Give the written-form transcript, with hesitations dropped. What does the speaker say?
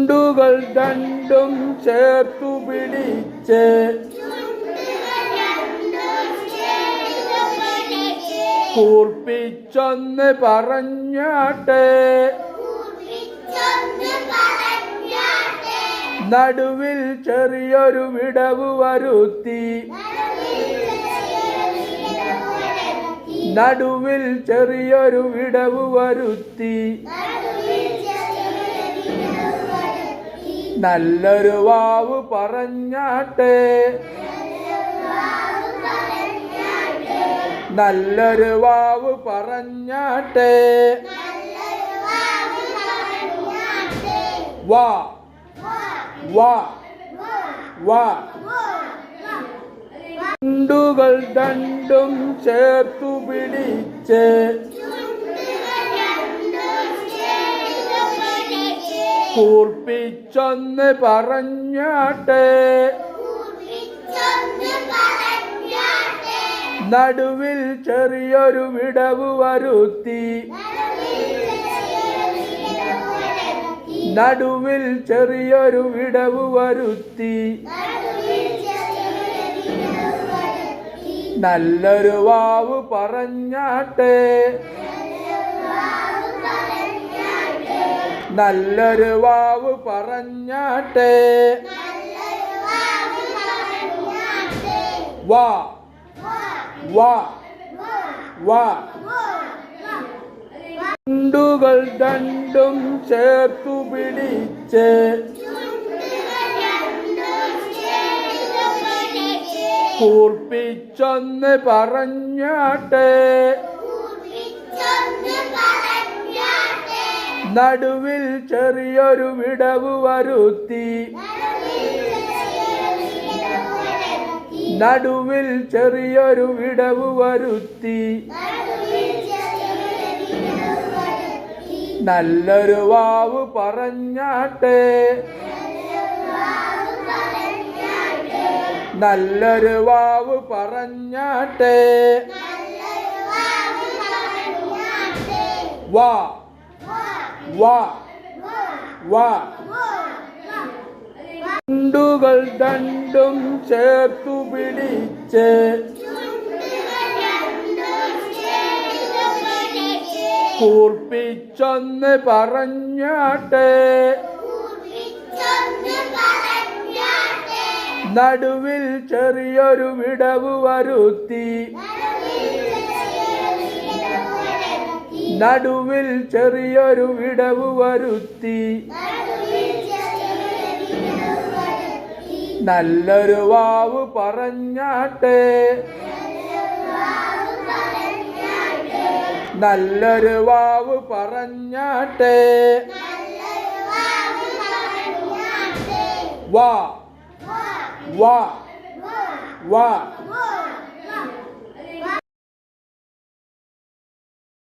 ചുണ്ടുകൾ രണ്ടും ചേർത്തു പിടിച്ച് കൂർപ്പിച്ചൊന്ന് പറഞ്ഞാട്ടെ നടുവിൽ ചെറിയൊരു വിടവ് വരുത്തി നടുവിൽ ചെറിയൊരു വിടവ് വരുത്തി നല്ലൊരു വാവ് പറഞ്ഞാട്ടെ നല്ലൊരു വാവ് പറഞ്ഞാട്ടെ വാ വാ വാ ചുണ്ടുകൾ രണ്ടും ചേർത്തു പിടിച്ച് കൂർപ്പിച്ചൊന്ന് പറഞ്ഞാട്ടെ നടുവിൽ ചെറിയൊരു വിടവ് വരുത്തി നടുവിൽ ചെറിയൊരു വിടവ് വരുത്തി നല്ലൊരു വാവ് പറഞ്ഞാട്ടെ നല്ലൊരു വാവ് പറഞ്ഞാട്ടെ വാ വാ വാ ചുണ്ടുകൾ രണ്ടും ചേർത്തു പിടിച്ച് കൂർപ്പിച്ചൊന്ന് പറഞ്ഞാട്ടെ നടുവിൽ ചെറിയൊരു വിടവ് വരുത്തി നടുവിൽ ചെറിയൊരു വിടവ് വരുത്തി നല്ലൊരു വാവ് പറഞ്ഞാട്ടെ നല്ലൊരു വാവ് പറഞ്ഞാട്ടെ വാ വാ വാ ചുണ്ടുകൾ രണ്ടും ചേർത്തു പിടിച്ച് കൂർപ്പിച്ചൊന്ന് പറഞ്ഞാട്ടെ നടുവിൽ ചെറിയൊരു വിടവ് വരുത്തി നടുവിൽ ചെറിയൊരു വിടവ് വരുത്തി നല്ലൊരു വാവ് പറഞ്ഞാട്ടെ നല്ലൊരു വാവ് പറഞ്ഞാട്ടെ വാ വാ വാ